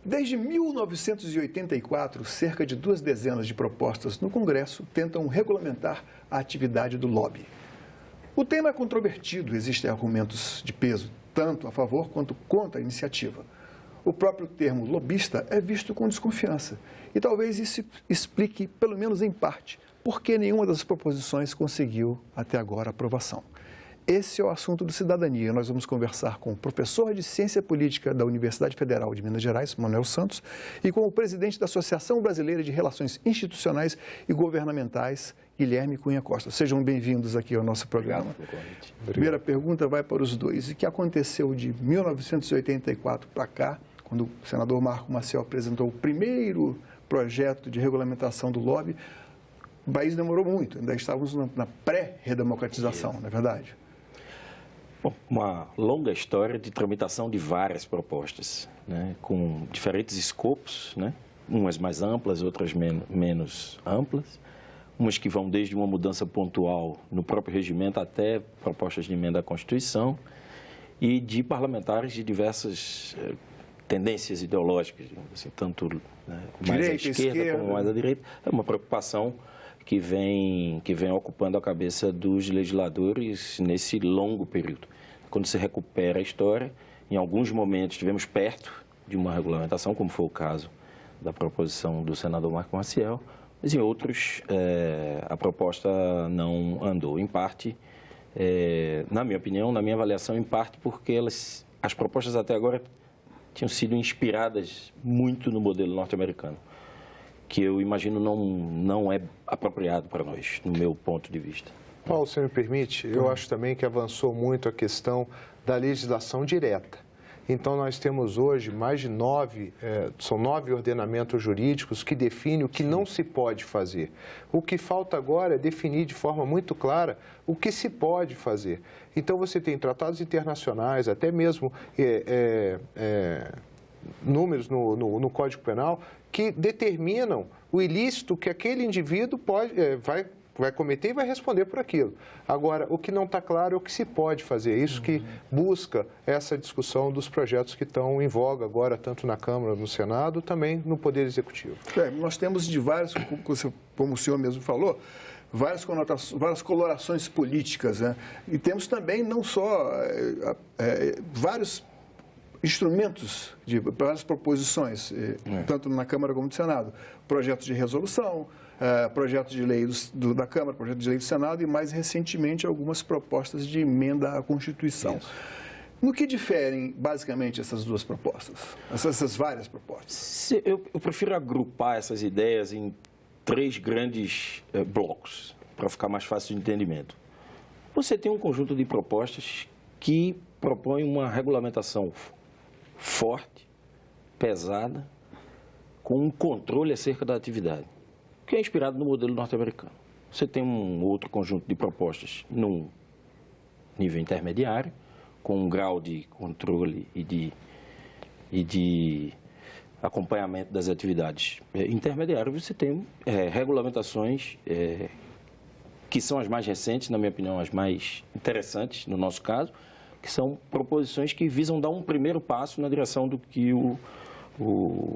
Desde 1984, cerca de 2 dezenas de propostas no Congresso tentam regulamentar a atividade do lobby. O tema é controvertido, existem argumentos de peso, tanto a favor quanto contra a iniciativa. O próprio termo lobista é visto com desconfiança e talvez isso explique, pelo menos em parte, por que nenhuma das proposições conseguiu até agora aprovação. Esse é o assunto do Cidadania. Nós vamos conversar com o professor de Ciência Política da Universidade Federal de Minas Gerais, Manuel Santos, e com o presidente da Associação Brasileira de Relações Institucionais e Governamentais, Guilherme Cunha Costa. Sejam bem-vindos aqui ao nosso programa. A primeira pergunta vai para os dois. O que aconteceu de 1984 para cá, quando o senador Marco Maciel apresentou o primeiro projeto de regulamentação do lobby? O país demorou muito, ainda estávamos na pré-redemocratização, não é verdade? Bom, uma longa história de tramitação de várias propostas, né, com diferentes escopos, né, umas mais amplas, outras menos amplas, umas que vão desde uma mudança pontual no próprio regimento até propostas de emenda à Constituição e de parlamentares de diversas tendências ideológicas, assim, tanto mais à esquerda como mais à direita. É uma preocupação que vem ocupando a cabeça dos legisladores nesse longo período. Quando se recupera a história, em alguns momentos estivemos perto de uma regulamentação, como foi o caso da proposição do senador Marco Maciel, mas em outros a proposta não andou. Em parte, na minha opinião, na minha avaliação, em parte porque as propostas até agora tinham sido inspiradas muito no modelo norte-americano, que eu imagino não é apropriado para nós, no meu ponto de vista. Paulo, se me permite, eu acho também que avançou muito a questão da legislação direta. Então, nós temos hoje mais de 9 ordenamentos jurídicos que definem o que não se pode fazer. O que falta agora é definir de forma muito clara o que se pode fazer. Então, você tem tratados internacionais, até mesmo números no Código Penal, que determinam o ilícito que aquele indivíduo vai cometer e vai responder por aquilo. Agora, o que não está claro é o que se pode fazer. É isso que busca essa discussão dos projetos que estão em voga agora, tanto na Câmara, no Senado, também no Poder Executivo. Nós temos de vários, como o senhor mesmo falou, várias colorações políticas, né? E temos também não só vários instrumentos, várias proposições, tanto na Câmara como no Senado, projetos de resolução, projetos de lei da Câmara, projeto de lei do Senado e, mais recentemente, algumas propostas de emenda à Constituição. Isso. No que diferem, basicamente, essas duas propostas, essas várias propostas? Eu prefiro agrupar essas ideias em 3 grandes blocos, para ficar mais fácil de entendimento. Você tem um conjunto de propostas que propõem uma regulamentação forte, pesada, com um controle acerca da atividade, que é inspirado no modelo norte-americano. Você tem um outro conjunto de propostas num nível intermediário, com um grau de controle e de acompanhamento das atividades intermediárias. Você tem regulamentações que são as mais recentes, na minha opinião, as mais interessantes no nosso caso, que são proposições que visam dar um primeiro passo na direção do que o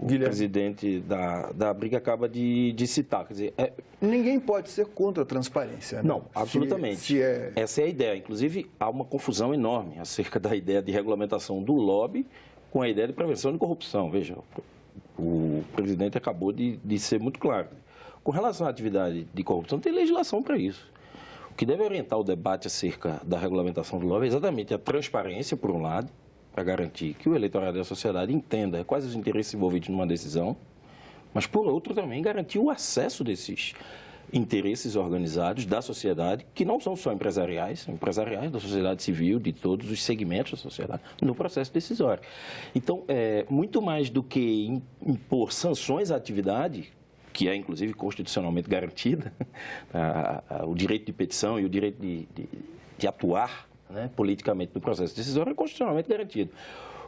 presidente da Briga acaba de citar. Quer dizer, ninguém pode ser contra a transparência, né? Não, absolutamente. Essa é a ideia. Inclusive, há uma confusão enorme acerca da ideia de regulamentação do lobby com a ideia de prevenção de corrupção. Veja, o presidente acabou de ser muito claro. Com relação à atividade de corrupção, tem legislação para isso. O que deve orientar o debate acerca da regulamentação do lobby é exatamente a transparência, por um lado, para garantir que o eleitorado da sociedade entenda quais os interesses envolvidos numa decisão, mas, por outro, também garantir o acesso desses interesses organizados da sociedade, que não são só empresariais, são empresariais da sociedade civil, de todos os segmentos da sociedade, no processo decisório. Então, muito mais do que impor sanções à atividade, que é, inclusive, constitucionalmente garantida, o direito de petição e o direito de atuar, né, politicamente no processo decisório é constitucionalmente garantido.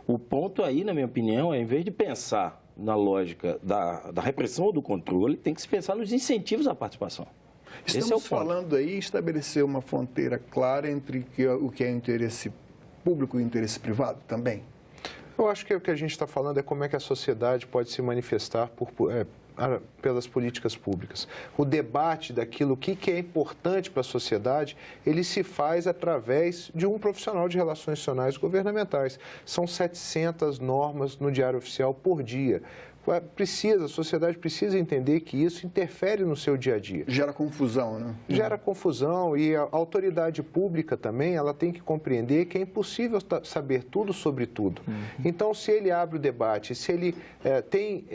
O ponto aí, na minha opinião, é, em vez de pensar na lógica da repressão ou do controle, tem que se pensar nos incentivos à participação. Estamos falando aí em estabelecer uma fronteira clara entre o que é interesse público e o interesse privado também? Eu acho que o que a gente está falando é como é que a sociedade pode se manifestar pelas políticas públicas. O debate daquilo, o que é importante para a sociedade, ele se faz através de um profissional de relações institucionais governamentais. São 700 normas no Diário Oficial por dia. A sociedade precisa entender que isso interfere no seu dia a dia. Gera confusão, né? Gera confusão, e a autoridade pública também, ela tem que compreender que é impossível saber tudo sobre tudo. Então, se ele abre o debate, se ele tem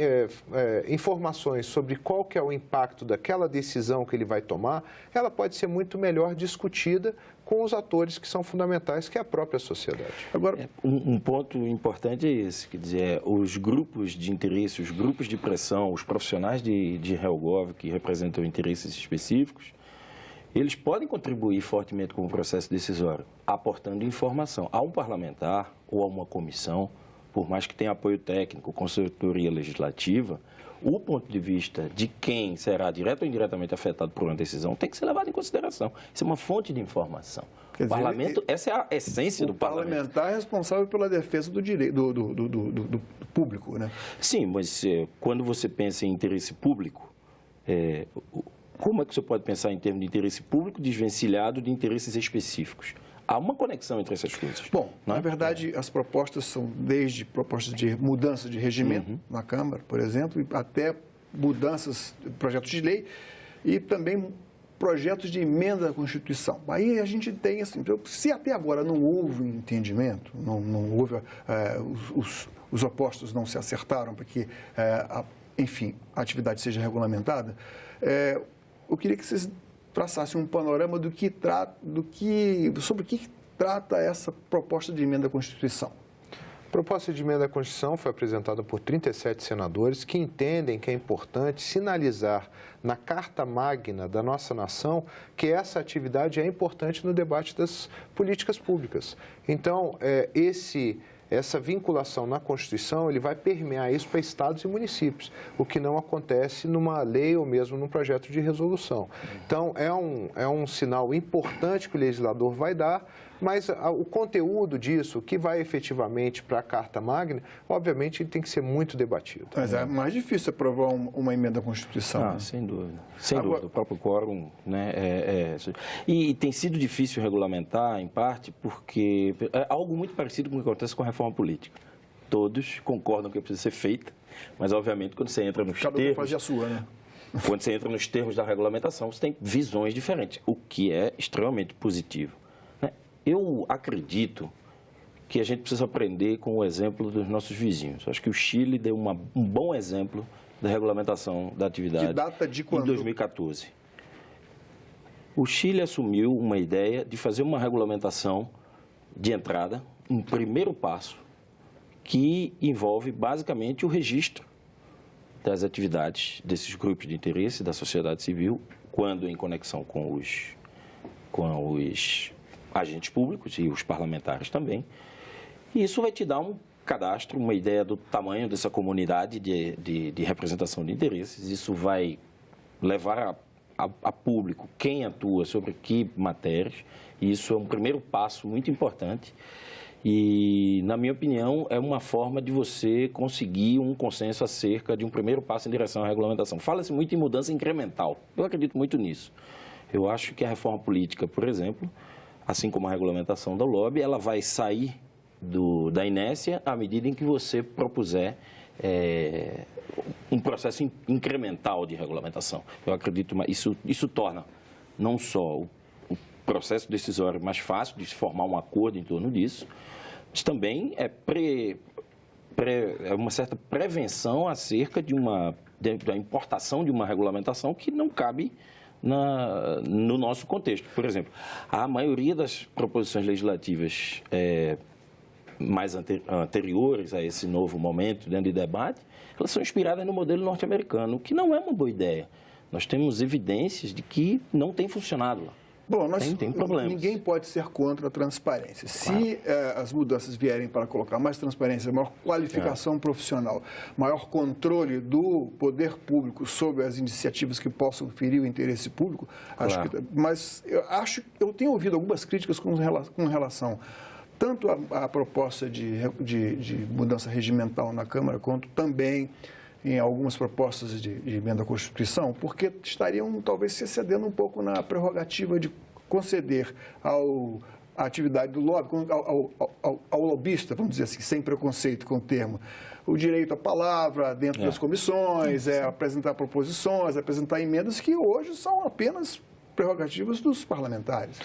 informações sobre qual que é o impacto daquela decisão que ele vai tomar, ela pode ser muito melhor discutida com os atores que são fundamentais, que é a própria sociedade. Agora, um ponto importante é esse, quer dizer, os grupos de interesse, os grupos de pressão, os profissionais de RealGov que representam interesses específicos, eles podem contribuir fortemente com o processo decisório, aportando informação a um parlamentar ou a uma comissão, por mais que tenha apoio técnico, consultoria legislativa, o ponto de vista de quem será direto ou indiretamente afetado por uma decisão tem que ser levado em consideração. Isso é uma fonte de informação. O parlamento, essa é a essência do parlamento. O parlamentar é responsável pela defesa do direito do público, né? Sim, mas quando você pensa em interesse público, como é que você pode pensar em termos de interesse público desvencilhado de interesses específicos? Há uma conexão entre essas coisas. Bom, na verdade, as propostas são desde propostas de mudança de regimento na Câmara, por exemplo, até mudanças, projetos de lei e também projetos de emenda à Constituição. Aí a gente tem, assim, se até agora não houve entendimento, não houve, os opostos não se acertaram para que, enfim, a atividade seja regulamentada, eu queria que vocês traçasse um panorama sobre o que trata essa proposta de emenda à Constituição. A proposta de emenda à Constituição foi apresentada por 37 senadores que entendem que é importante sinalizar na Carta Magna da nossa nação que essa atividade é importante no debate das políticas públicas. Então, essa vinculação na Constituição, ele vai permear isso para estados e municípios, o que não acontece numa lei ou mesmo num projeto de resolução. Então, é um sinal importante que o legislador vai dar, mas o conteúdo disso, que vai efetivamente para a Carta Magna, obviamente tem que ser muito debatido. Mas é mais difícil aprovar uma emenda à Constituição. Né? Sem dúvida. Sem dúvida. O próprio quórum, né, E tem sido difícil regulamentar, em parte, porque é algo muito parecido com o que acontece com a reforma política. Todos concordam que precisa ser feita, mas, obviamente, quando você entra nos termos... Cada um fazia a sua, né? Quando você entra nos termos da regulamentação, você tem visões diferentes, o que é extremamente positivo. Eu acredito que a gente precisa aprender com o exemplo dos nossos vizinhos. Acho que o Chile deu um bom exemplo da regulamentação da atividade. Que data de quando? Em 2014. O Chile assumiu uma ideia de fazer uma regulamentação de entrada, um primeiro passo, que envolve basicamente o registro das atividades desses grupos de interesse da sociedade civil, quando em conexão com os agentes públicos e os parlamentares também. E isso vai te dar um cadastro, uma ideia do tamanho dessa comunidade de representação de interesses. Isso vai levar a público quem atua sobre que matérias. E isso é um primeiro passo muito importante. E, na minha opinião, é uma forma de você conseguir um consenso acerca de um primeiro passo em direção à regulamentação. Fala-se muito em mudança incremental. Eu acredito muito nisso. Eu acho que a reforma política, por exemplo, assim como a regulamentação da lobby, ela vai sair da inércia à medida em que você propuser um processo incremental de regulamentação. Eu acredito, isso torna não só o processo decisório mais fácil de se formar um acordo em torno disso, mas também é uma certa prevenção acerca da importação de uma regulamentação que não cabe no nosso contexto. Por exemplo, a maioria das proposições legislativas mais anteriores a esse novo momento de debate, elas são inspiradas no modelo norte-americano, o que não é uma boa ideia. Nós temos evidências de que não tem funcionado lá. Bom, tem problemas. Ninguém pode ser contra a transparência. Claro. Se as mudanças vierem para colocar mais transparência, maior qualificação profissional, maior controle do poder público sobre as iniciativas que possam ferir o interesse público, claro. mas eu tenho ouvido algumas críticas com relação tanto a proposta de mudança regimental na Câmara, quanto também em algumas propostas de emenda à Constituição, porque estariam talvez se excedendo um pouco na prerrogativa de conceder à atividade do lobby, ao lobista, vamos dizer assim, sem preconceito com o termo, o direito à palavra dentro das comissões, apresentar proposições, apresentar emendas que hoje são apenas prerrogativas dos parlamentares.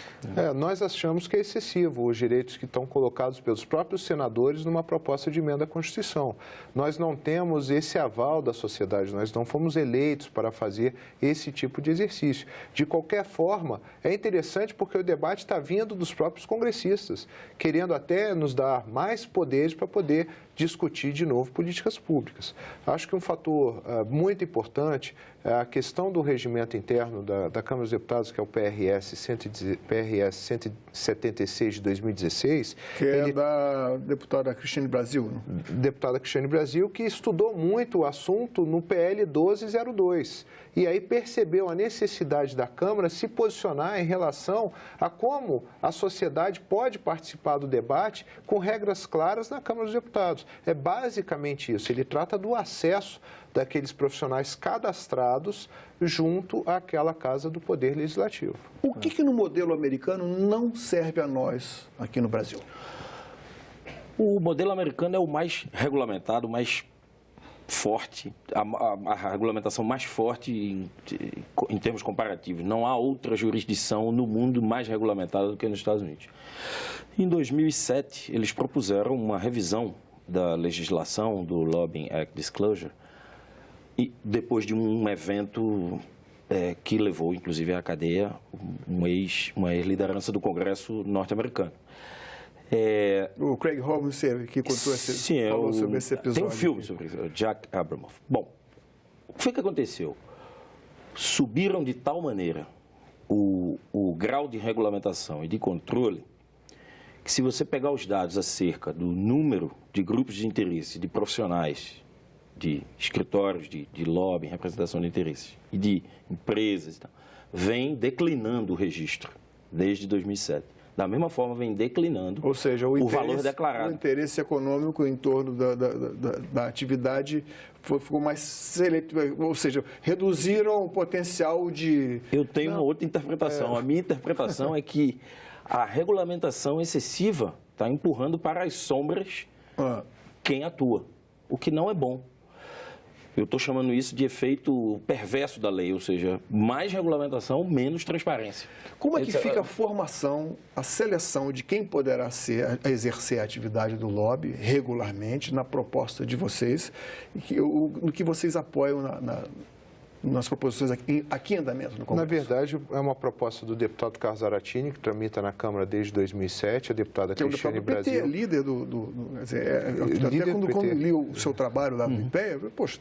Nós achamos que é excessivo os direitos que estão colocados pelos próprios senadores numa proposta de emenda à Constituição. Nós não temos esse aval da sociedade, nós não fomos eleitos para fazer esse tipo de exercício. De qualquer forma, é interessante porque o debate está vindo dos próprios congressistas, querendo até nos dar mais poderes para poder discutir de novo políticas públicas. Acho que um fator muito importante é a questão do regimento interno da Câmara dos Deputados, que é o PRS 176 de 2016. Que é da deputada Cristiane Brasil. Deputada Cristiane Brasil, que estudou muito o assunto no PL 1202. E aí percebeu a necessidade da Câmara se posicionar em relação a como a sociedade pode participar do debate com regras claras na Câmara dos Deputados. É basicamente isso, ele trata do acesso daqueles profissionais cadastrados junto àquela Casa do Poder Legislativo. O que no modelo americano não serve a nós aqui no Brasil? O modelo americano é o mais regulamentado, o mais forte, a regulamentação mais forte em termos comparativos. Não há outra jurisdição no mundo mais regulamentada do que nos Estados Unidos. Em 2007, eles propuseram uma revisão da legislação do Lobbying Act Disclosure, e depois de um evento que levou, inclusive, à cadeia uma ex-liderança do Congresso norte-americano. O Craig Holmes que contou falou sobre esse episódio. Tem um filme sobre isso, Jack Abramoff. Bom, o que foi que aconteceu? Subiram de tal maneira o grau de regulamentação e de controle que, se você pegar os dados acerca do número de grupos de interesse, de profissionais, de escritórios de lobby, representação de interesses e de empresas, vem declinando o registro desde 2007. Da mesma forma, vem declinando. Ou seja, o valor declarado. O interesse econômico em torno da atividade ficou mais seletivo, ou seja, reduziram o potencial de... Eu tenho uma outra interpretação. A minha interpretação é que a regulamentação excessiva está empurrando para as sombras quem atua, o que não é bom. Eu estou chamando isso de efeito perverso da lei, ou seja, mais regulamentação, menos transparência. Como é que fica a formação, a seleção de quem poderá exercer a atividade do lobby regularmente na proposta de vocês, no que vocês apoiam nas proposições aqui em andamento no Congresso? Na verdade, é uma proposta do deputado Carlos Zaratini, que tramita na Câmara desde 2007, a deputada Cristiane Brasil. Que é o líder até quando li o seu trabalho lá no IPEA, poxa,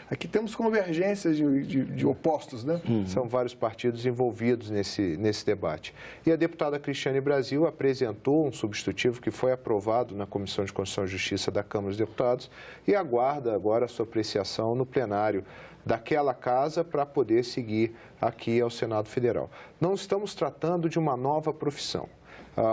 aqui temos convergências de opostos, né? São vários partidos envolvidos nesse debate. E a deputada Cristiane Brasil apresentou um substitutivo que foi aprovado na Comissão de Constituição e Justiça da Câmara dos Deputados e aguarda agora a sua apreciação no plenário daquela casa para poder seguir aqui ao Senado Federal. Não estamos tratando de uma nova profissão.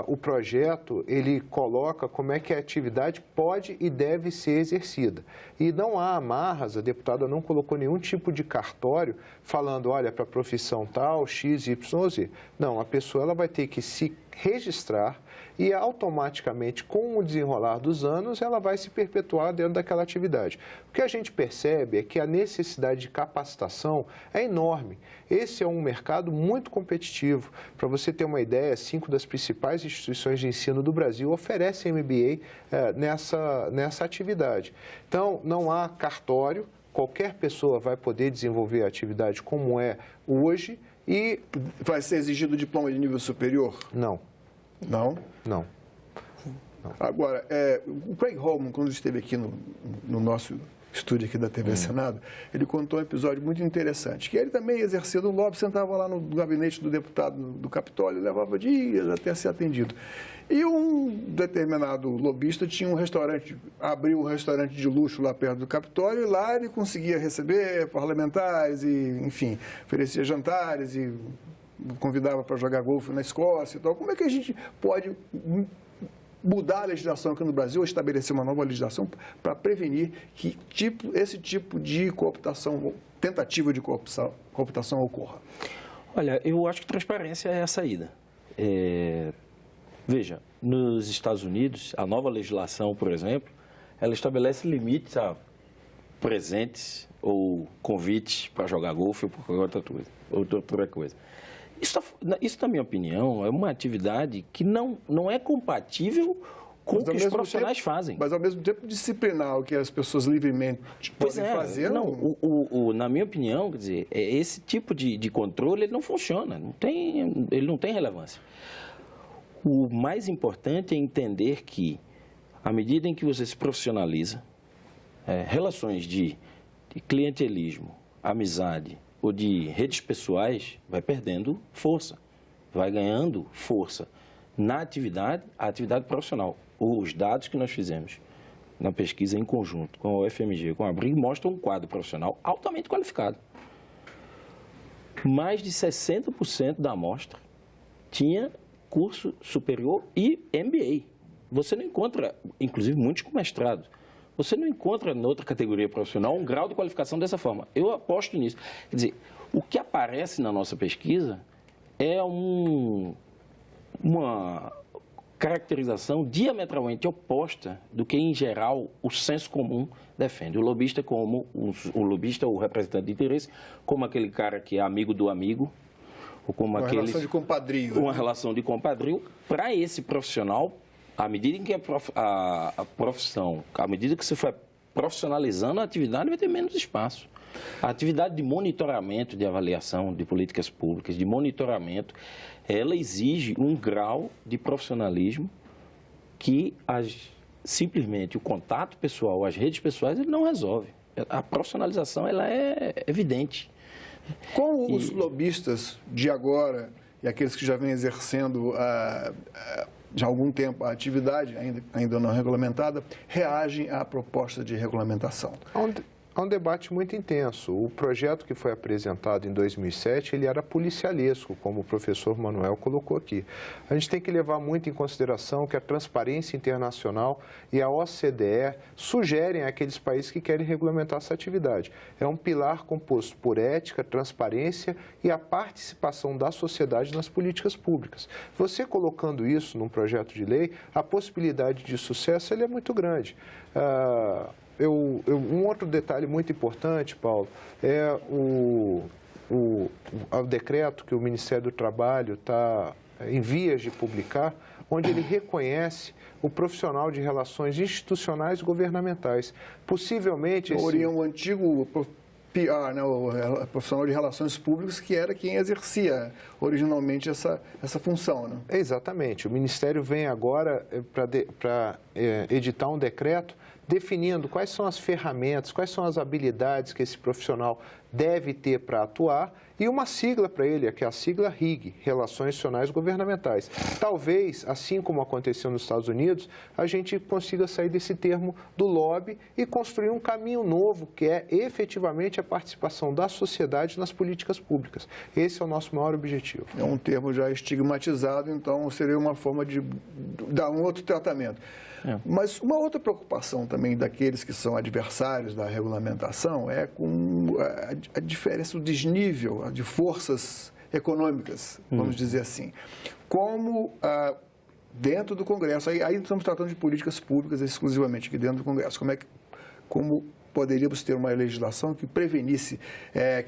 O projeto, ele coloca como é que a atividade pode e deve ser exercida. E não há amarras, a deputada não colocou nenhum tipo de cartório falando, olha, para a profissão tal, X, Y, Z. Não, a pessoa ela vai ter que se registrar e automaticamente, com o desenrolar dos anos, ela vai se perpetuar dentro daquela atividade. O que a gente percebe é que a necessidade de capacitação é enorme. Esse é um mercado muito competitivo. Para você ter uma ideia, 5 das principais instituições de ensino do Brasil oferecem MBA nessa atividade. Então, não há cartório, qualquer pessoa vai poder desenvolver a atividade como é hoje e... Vai ser exigido diploma de nível superior? Não. Não? Não. Agora, o Craig Holman, quando esteve aqui no nosso estúdio aqui da TV Senado, ele contou um episódio muito interessante, que ele também exercia no lobby, sentava lá no gabinete do deputado do Capitólio, levava dias até ser atendido. E um determinado lobista tinha um restaurante, abriu um restaurante de luxo lá perto do Capitólio, e lá ele conseguia receber parlamentares e, enfim, oferecia jantares e convidava para jogar golfe na Escócia e tal. Como é que a gente pode mudar a legislação aqui no Brasil, ou estabelecer uma nova legislação para prevenir que esse tipo de cooptação, tentativa de cooptação ocorra? Olha, eu acho que transparência é a saída. Veja, nos Estados Unidos, a nova legislação, por exemplo, ela estabelece limites a presentes ou convites para jogar golfe ou qualquer outra coisa. Isso, na minha opinião, é uma atividade que não é compatível com o que os profissionais fazem. Mas, ao mesmo tempo, disciplinar o que as pessoas livremente podem fazer... Na minha opinião, quer dizer, esse tipo de controle ele não funciona, ele não tem relevância. O mais importante é entender que, à medida em que você se profissionaliza, relações de clientelismo, amizade ou de redes pessoais vai perdendo força, vai ganhando força na atividade, a atividade profissional. Os dados que nós fizemos na pesquisa em conjunto com a UFMG, com a ABRIG, mostram um quadro profissional altamente qualificado. Mais de 60% da amostra tinha curso superior e MBA. Você não encontra, inclusive muitos com mestrado, você não encontra em outra categoria profissional um grau de qualificação dessa forma. Eu aposto nisso. Quer dizer, o que aparece na nossa pesquisa é uma caracterização diametralmente oposta do que, em geral, o senso comum defende. O lobista ou o representante de interesse, como aquele cara que é amigo do amigo, ou como uma relação de compadrio. Uma relação de compadrio. Para esse profissional, à medida em que a profissão, à medida que você for profissionalizando a atividade, vai ter menos espaço. A atividade de monitoramento, de avaliação de políticas públicas, de monitoramento, ela exige um grau de profissionalismo que simplesmente o contato pessoal, as redes pessoais, ele não resolve. A profissionalização ela é evidente. Como os lobistas de agora e aqueles que já vêm exercendo de algum tempo a atividade, ainda não regulamentada, reagem à proposta de regulamentação? Há um debate muito intenso. O projeto que foi apresentado em 2007, ele era policialesco, como o professor Manuel colocou aqui. A gente tem que levar muito em consideração que a Transparência Internacional e a OCDE sugerem àqueles países que querem regulamentar essa atividade. É um pilar composto por ética, transparência e a participação da sociedade nas políticas públicas. Você colocando isso num projeto de lei, a possibilidade de sucesso ele é muito grande. Um outro detalhe muito importante, Paulo, é o decreto que o Ministério do Trabalho está em vias de publicar, onde ele reconhece o profissional de relações institucionais e governamentais. Possivelmente... O antigo PR, né, o profissional de relações públicas, que era quem exercia originalmente essa função. Né? Exatamente. O Ministério vem agora para editar um decreto definindo quais são as ferramentas, quais são as habilidades que esse profissional deve ter para atuar e uma sigla para ele, que é a sigla RIG, Relações Institucionais Governamentais. Talvez, assim como aconteceu nos Estados Unidos, a gente consiga sair desse termo do lobby e construir um caminho novo, que é efetivamente a participação da sociedade nas políticas públicas. Esse é o nosso maior objetivo. É um termo já estigmatizado, então seria uma forma de dar um outro tratamento. Mas uma outra preocupação também daqueles que são adversários da regulamentação é com a diferença, o desnível de forças econômicas, vamos dizer assim. Como dentro do Congresso, aí estamos tratando de políticas públicas exclusivamente aqui dentro do Congresso, como poderíamos ter uma legislação que prevenisse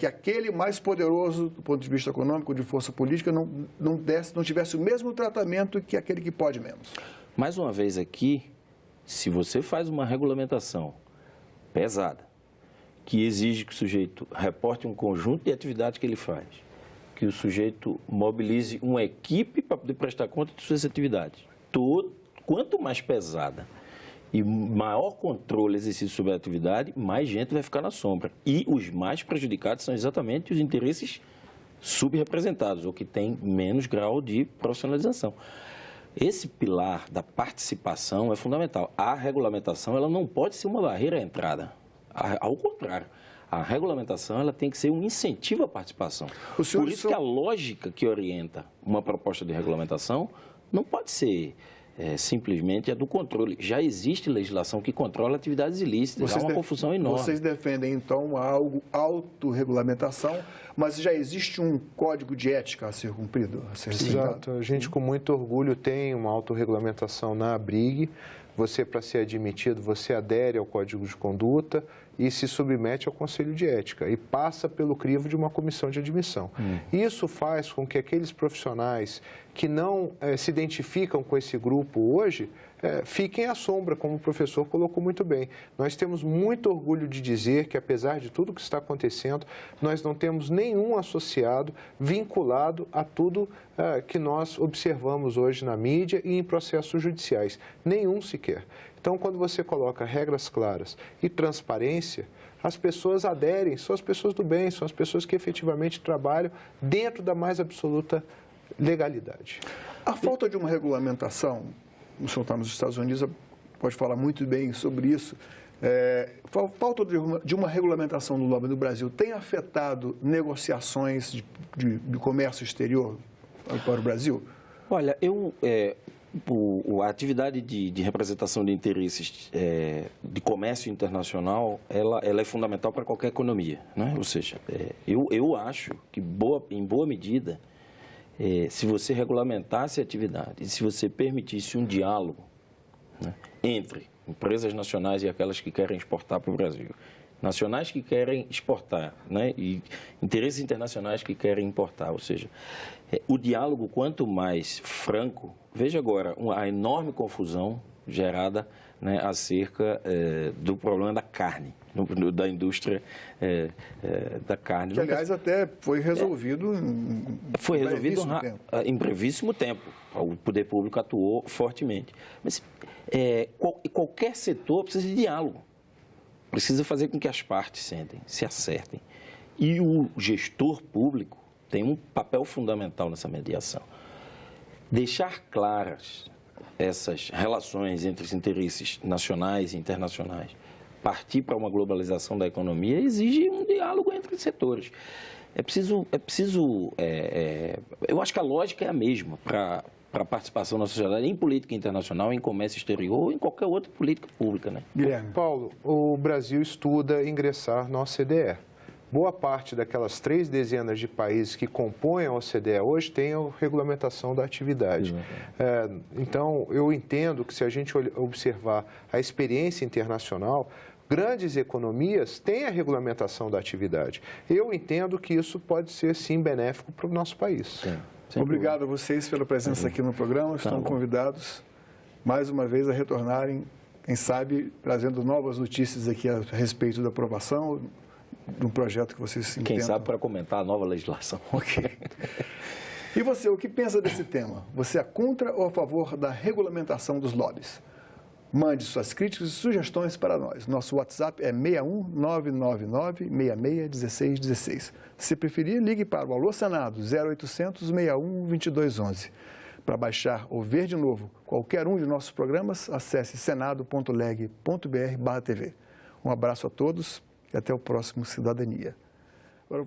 que aquele mais poderoso do ponto de vista econômico, de força política, não tivesse o mesmo tratamento que aquele que pode menos. Mais uma vez aqui, se você faz uma regulamentação pesada, que exige que o sujeito reporte um conjunto de atividades que ele faz, que o sujeito mobilize uma equipe para poder prestar conta de suas atividades, quanto mais pesada e maior controle exercido sobre a atividade, mais gente vai ficar na sombra. E os mais prejudicados são exatamente os interesses subrepresentados, ou que têm menos grau de profissionalização. Esse pilar da participação é fundamental. A regulamentação ela não pode ser uma barreira à entrada. Ao contrário, a regulamentação ela tem que ser um incentivo à participação. Por isso que a lógica que orienta uma proposta de regulamentação não pode ser simplesmente é do controle. Já existe legislação que controla atividades ilícitas, há uma confusão enorme. Vocês defendem, então, algo autorregulamentação, mas já existe um código de ética a ser cumprido, a ser respeitado? Exato. A gente, com muito orgulho, tem uma autorregulamentação na ABRIG. Você, para ser admitido, você adere ao Código de Conduta e se submete ao Conselho de Ética e passa pelo crivo de uma comissão de admissão. Isso faz com que aqueles profissionais que não se identificam com esse grupo hoje fiquem à sombra, como o professor colocou muito bem. Nós temos muito orgulho de dizer que, apesar de tudo que está acontecendo, nós não temos nenhum associado vinculado a tudo que nós observamos hoje na mídia e em processos judiciais. Nenhum sequer. Então, quando você coloca regras claras e transparência, as pessoas aderem, são as pessoas do bem, são as pessoas que efetivamente trabalham dentro da mais absoluta legalidade. A falta de uma regulamentação, o senhor está nos Estados Unidos, pode falar muito bem sobre isso, falta de uma regulamentação do lobby no Brasil tem afetado negociações de comércio exterior para o Brasil? Olha, a atividade de representação de interesses de comércio internacional, ela é fundamental para qualquer economia, né? Ou seja, eu acho que, em boa medida, se você regulamentasse a atividade e se você permitisse um diálogo, né, entre empresas nacionais e aquelas que querem exportar para o Brasil, nacionais que querem exportar, né, e interesses internacionais que querem importar, ou seja, o diálogo, quanto mais franco, veja agora a enorme confusão gerada, né, acerca do problema da carne, da indústria da carne. Que, aliás, até foi resolvido em brevíssimo tempo. O poder público atuou fortemente. Mas qualquer setor precisa de diálogo. Precisa fazer com que as partes sentem, se acertem. E o gestor público tem um papel fundamental nessa mediação. Deixar claras essas relações entre os interesses nacionais e internacionais, partir para uma globalização da economia, exige um diálogo entre setores. Eu acho que a lógica é a mesma para a participação na sociedade em política internacional, em comércio exterior ou em qualquer outra política pública, né? Guilherme. Paulo, o Brasil estuda ingressar na OCDE. Boa parte daquelas 3 dezenas de países que compõem a OCDE hoje tem a regulamentação da atividade. Então, eu entendo que, se a gente observar a experiência internacional, grandes economias têm a regulamentação da atividade. Eu entendo que isso pode ser, sim, benéfico para o nosso país. Obrigado a vocês pela presença aqui no programa. Estão convidados, mais uma vez, a retornarem, quem sabe, trazendo novas notícias aqui a respeito da aprovação de um projeto que vocês intentam. Quem sabe para comentar a nova legislação. Ok. E você, o que pensa desse tema? Você é contra ou a favor da regulamentação dos lobbies? Mande suas críticas e sugestões para nós. Nosso WhatsApp é 61999-661616. Se preferir, ligue para o Alô Senado 0800 61 2211. Para baixar ou ver de novo qualquer um de nossos programas, acesse senado.leg.br/TV. Um abraço a todos e até o próximo Cidadania. Agora...